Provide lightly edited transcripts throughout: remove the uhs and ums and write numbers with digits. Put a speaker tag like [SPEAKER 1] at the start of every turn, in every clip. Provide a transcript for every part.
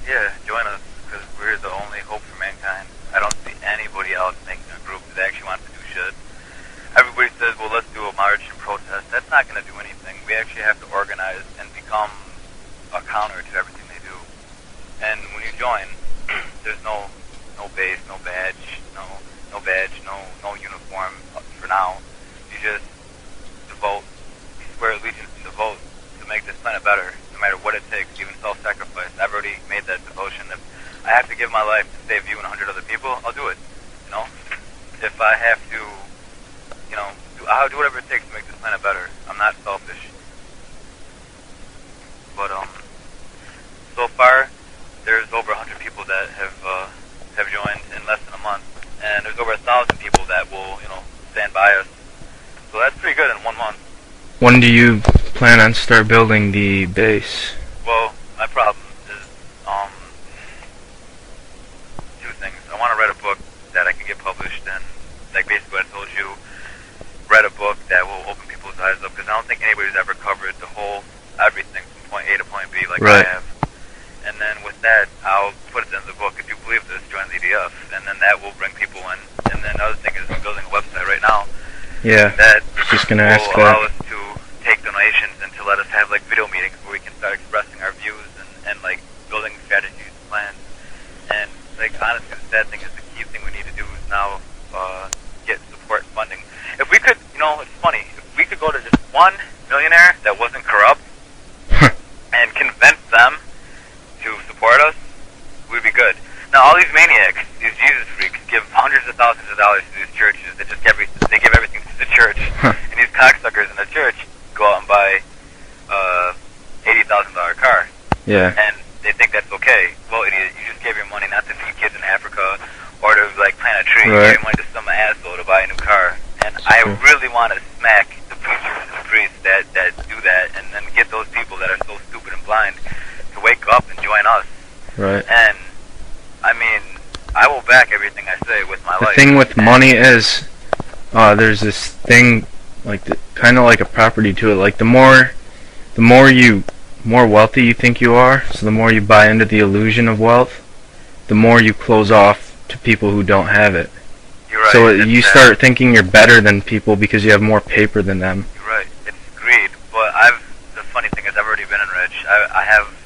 [SPEAKER 1] Yeah, join us, because we're the only hope for mankind. I don't see anybody else making a group that actually wants to do shit. Everybody says, well, let's do a march and protest. That's not going to do anything. We actually have to organize and become a counter to everything they do. And when you join, there's no base, no badge, no uniform for now. You just devote, you swear allegiance and devote to make this planet better, no matter what it takes, even self-sacrifice. I've already made that devotion. If I have to give my life to save you and 100 other people, I'll do it. You know, if I have to, you know, I'll do whatever it takes to make this planet better. I'm not selfish. But so far, there's over 100 people that have joined in less than a month, and there's over 1,000 people that will, you know, stand by us. So that's pretty good in 1 month.
[SPEAKER 2] When do you plan on start building the base?
[SPEAKER 1] Well, my problem is two things. I want to write a book that I can get published, and like basically what I told you, write a book that will open people's eyes up, because I don't think anybody's ever covered the whole everything from point A to point B like I have. And then with that, I'll put it in the book. If you believe this, join the EDF, and then that will bring people in. And then the other thing is I'm building a website right now.
[SPEAKER 2] Yeah,
[SPEAKER 1] that
[SPEAKER 2] just gonna ask
[SPEAKER 1] will allow us to take donations and to let us have like video meetings where we can start expressing our views and like building strategies, plans. And like honestly, the sad thing is the key thing we need to do is now get support funding. If we could, you know, it's funny. If we could go to just one millionaire that wasn't corrupt and convince them to support us, we'd be good. Now, all these maniacs, these Jesus freaks, give hundreds of thousands of dollars to these churches. They just give everything to the church, and these cocksuckers in the church go out and buy $80,000 car.
[SPEAKER 2] Yeah.
[SPEAKER 1] And they think that's okay. Well, idiot, you just gave your money not to feed kids in Africa or to like plant a tree.
[SPEAKER 2] Right.
[SPEAKER 1] You gave money to some asshole to buy a new car. And I really want to smack the preachers and the priests that do that, and then get those people that are so stupid and blind to wake up and join us.
[SPEAKER 2] Right.
[SPEAKER 1] And I mean, I will back everything I say with my life.
[SPEAKER 2] The thing with money is, there's this thing, like kind of like a property to it. Like the more wealthy you think you are, so the more you buy into the illusion of wealth, the more you close off to people who don't have it.
[SPEAKER 1] You're right.
[SPEAKER 2] So you start thinking you're better than people because you have more paper than them.
[SPEAKER 1] You're right. It's greed. But the funny thing is, I've already been rich. I have.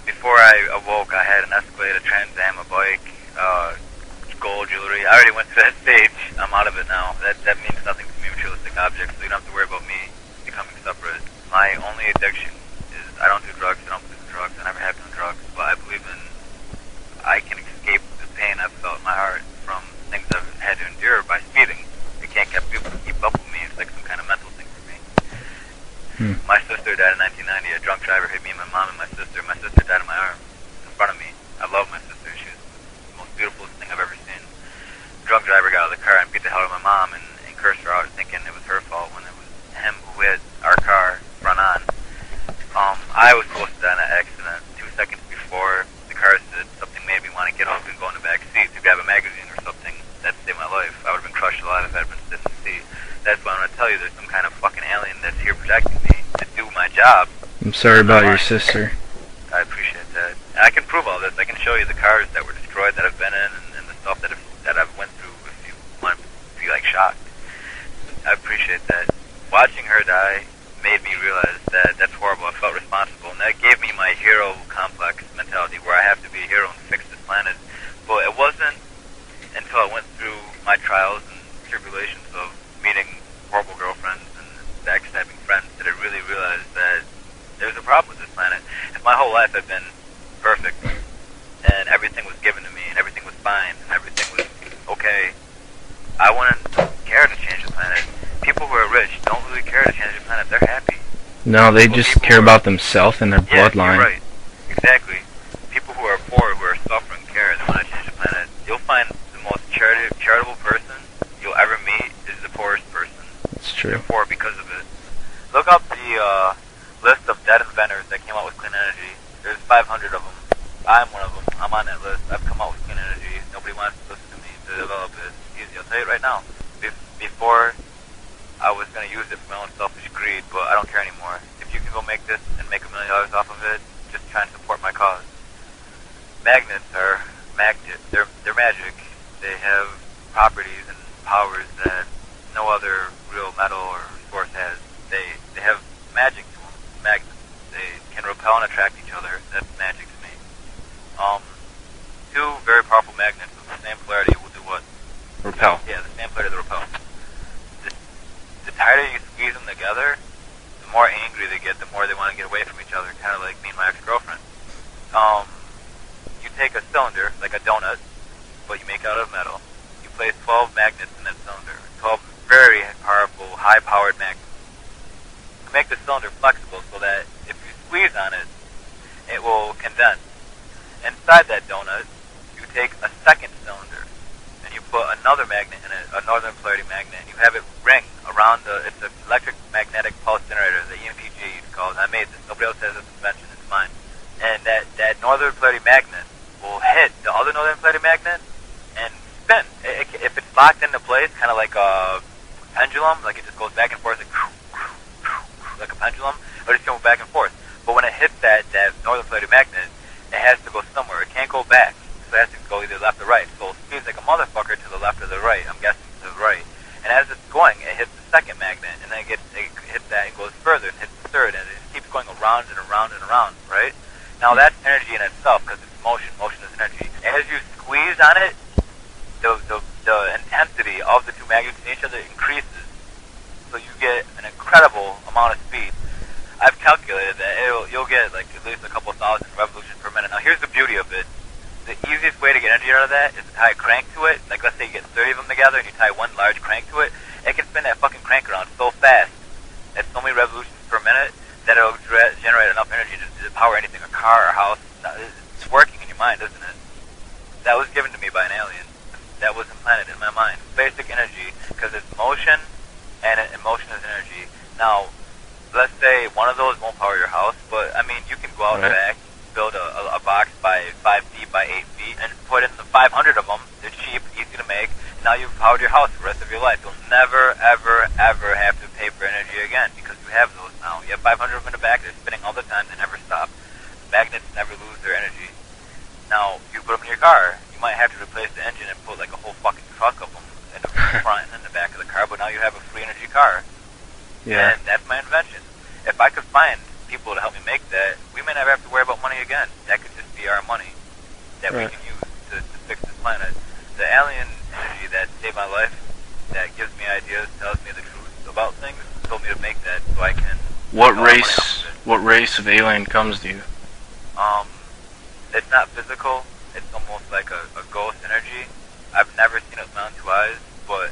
[SPEAKER 1] Before I awoke, I had an Escalade, a Trans Am, a bike, gold jewelry. I already went to that stage. I'm out of it now. That means nothing to me, materialistic objects, so you don't have to worry about me becoming separate. My only addiction is I don't do drugs. I don't believe in drugs. I never have done drugs. But I believe I can escape the pain I've felt in my heart from things I've had to endure by speeding. I can't keep up with me. It's like some kind of mental thing for me. My sister died in 1990. A drunk driver hit me and my mom and my sister. My sister died in my arms in front of me. I love my sister. She was the most beautiful thing I've ever seen. The drunk driver got out of the car and beat the hell out of my mom and cursed her out, thinking it was her fault when it was him who hit our car front on. I was supposed to die in that accident. 2 seconds before the car said something made me want to get up and go in the back seat to grab a magazine or something. That saved my life. I would have been crushed alive if I had been sitting in the seat. That's why I'm going to tell you there's some kind of fucking alien that's here protecting me to do my job.
[SPEAKER 2] I'm sorry about your sister.
[SPEAKER 1] I appreciate that. And I can prove all this. I can show you the cars that were destroyed that I've been in and the stuff that I've went through if you want to be like shocked. I appreciate that. Watching her die made me realize that that's horrible. I felt responsible, and that gave me my hero complex mentality where I have to be a hero and fix this planet. But it wasn't until I went through my trials and tribulations of meeting horrible girlfriends and backstabbing friends that I really realized that there's a problem with this planet. If my whole life had been perfect and everything was given to me and everything was fine and everything was okay, I wouldn't care to change the planet. People who are rich don't really care to change the planet. They're happy.
[SPEAKER 2] No, they just care about themselves and their bloodline.
[SPEAKER 1] You're right. Exactly. People who are poor, who are suffering, care. They want to change the planet. You'll find the most charitable person you'll ever meet is the poorest person.
[SPEAKER 2] That's true.
[SPEAKER 1] They're poor because of it. Look up the list of dead inventors that came out with clean energy. There's 500 of them. I'm one of them. I'm on that list. I've come out with clean energy. Nobody wants to listen to me to develop it. It's easy. I'll tell you right now. Before, I was going to use it for my own selfish greed, but I don't care anymore. If you can go make this and make $1 million off of it, just try and support my cause. magnets are they're magic. They have properties and powers that no other real metal or source has. They have magic to them. Magnets. They can repel and attract each other. That's magic to me. Two very powerful magnets with the same polarity will do what?
[SPEAKER 2] Repel.
[SPEAKER 1] Yeah, the same polarity will repel. The tighter you squeeze them together, the more angry they get, the more they want to get away from each other. Kind of like me and my ex-girlfriend. You take a cylinder, like a donut, but you make it out of metal. You place 12 magnets in that cylinder. 12 very powerful, high-powered magnets. You make the cylinder flexible so that if you squeeze on it, it will condense. Inside that donut, you take a second cylinder, and you put another magnet in it, a northern polarity magnet, and you have it ring around it's an electric magnetic pulse generator, the EMPG it's called. I made this. Nobody else has this invention. It's mine. And that northern polarity magnet will hit the other northern polarity magnet and spin. If it's locked into place, kind of like a pendulum, like it just goes back and forth, like a pendulum, or just going back and forth. But when it hits that northern polarity magnet, it has to go somewhere. It can't go back, so it has to go either left or right. So it speeds like a motherfucker to the left or the right. I'm guessing to the right. And as it's going, it hits the second magnet, and then it hits that and goes further, and hits the third, and it just keeps going around and around and around, right? Now that's energy in itself, because it's motion. Motion is energy. As you squeeze on it, the intensity of the two magnets in each other increases, so you get an incredible amount of speed. I've calculated that you'll get like at least a couple thousand revolutions per minute. Now here's the beauty of it. The easiest way to get energy out of that is to tie a crank to it. Like let's say you get 30 of them together and you tie one large crank to it. It can spin that fucking crank around so fast at so many revolutions per minute that it'll generate enough energy to power anything, a car or a house. It's working in your mind, isn't it? That was given to me by an alien. That was implanted in my mind. Basic energy, because it's motion, and motion is energy. Now, let's say one of those won't power your house, but I mean, you can go out back, build a box by 5 feet by 8 feet, and put in the 500 of them. They're cheap, easy to make. And now you've powered your house for the rest of your life. You'll never, ever, ever have to pay for energy again because you have those now. You have 500 of them in the back. They're spinning all the time. They never stop. Magnets never lose their energy. Now, if you put them in your car, you might have to replace the engine and put like a whole fucking truck of them in the front and in the back of the car. But now you have a free energy car.
[SPEAKER 2] Yeah.
[SPEAKER 1] And that's my invention. If I could find people to help me make that, we may never have to worry about money again. That could just be our money that we can use to fix this planet. The alien energy that saved my life, that gives me ideas, tells me the truth about things, told me to make that so I can... What
[SPEAKER 2] race of alien comes to you?
[SPEAKER 1] It's not physical. It's almost like a ghost energy. I've never seen it with my own two eyes, but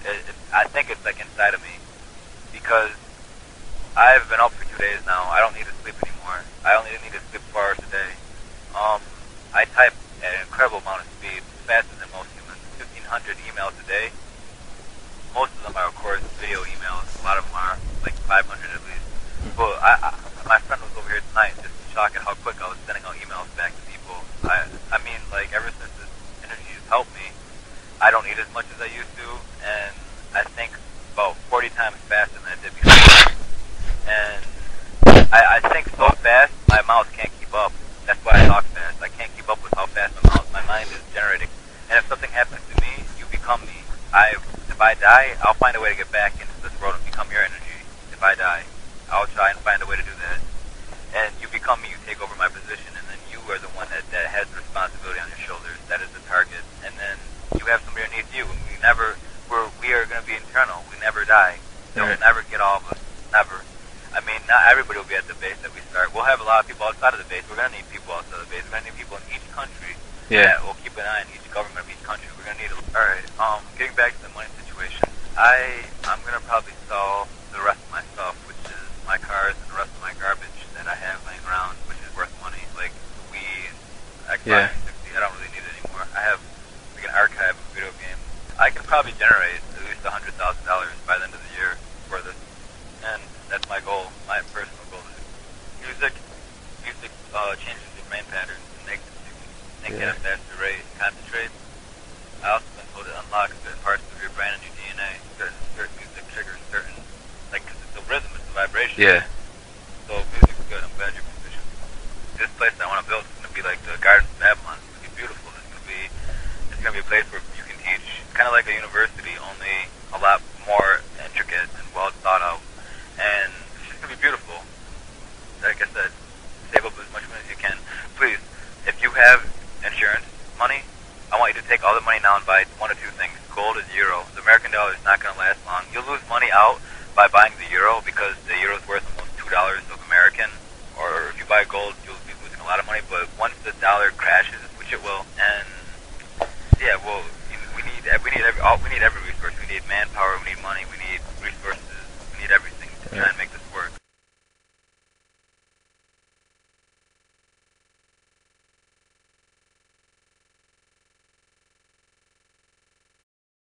[SPEAKER 1] I think it's like inside of me. Because I've been up for 2 days now. I don't need to sleep anymore. I only need to sleep 4 hours a day. I type at an incredible amount of speed, faster than most humans. 1,500 emails a day. Most of them are, of course, video emails. A lot of them are, like 500 at least. But my friend was over here tonight just shocked at how quick I was sending out emails back to people. I mean, like, ever since this energy has helped me, I don't eat as much as I used to, and I think about 40 times faster than I did before. And I think so fast, my mouth can't keep up. That's why I talk fast. I can't keep up with how fast my mind is generating. And if something happens to me, you become me. If I die, I'll find a way to get back into this world and become your energy. If I die, I'll try and find a way to do that. And you become me, you take over my position, and then you are the one that has the responsibility on your shoulders. That is the target. And then you have somebody underneath you, and we are going to be eternal. We never die. They'll never get all of us. Never. I mean, not everybody will be at the base that we start. We'll have a lot of people outside of the base. We're going to need people outside of the base. We're going to need people in each country. Yeah. We'll keep an eye on each government of each country. We're going to need Alright, getting back to the money situation. I'm going to probably sell the rest of my stuff, which is my cars and the rest of my garbage that I have laying around, which is worth money, like the Wii and Xbox 360. I don't really need it anymore. I have like an archive of video games. I can probably generate at least $100,000 by the end of the year for this. And that's my goal, my personal goal. Music changes your brain patterns and makes it think at a faster rate and concentrate. I also been told it unlocks certain parts of your brain and your DNA. Certain music triggers certain, like, cause it's the rhythm, it's the vibration.
[SPEAKER 2] Yeah.
[SPEAKER 1] So music's good. I'm glad you're musician. This place I want to build is going to be like the Gardens of Babylon. It's going to be be a place where you can teach. It's kind of like a university, only a lot more intricate and well thought out. And it's just going to be beautiful. Like I said, save up as much money as you can. Please, if you have insurance money, I want you to take all the money now and buy one of two things. Gold is euro. The American dollar is not going to last long. You'll lose money out by buying the euro because the euro is worth almost $2 of American. Or if you buy gold, you'll be losing a lot of money. But once the dollar crashes, which it will, and yeah, well, we need every resource. We need manpower. We need money. We need resources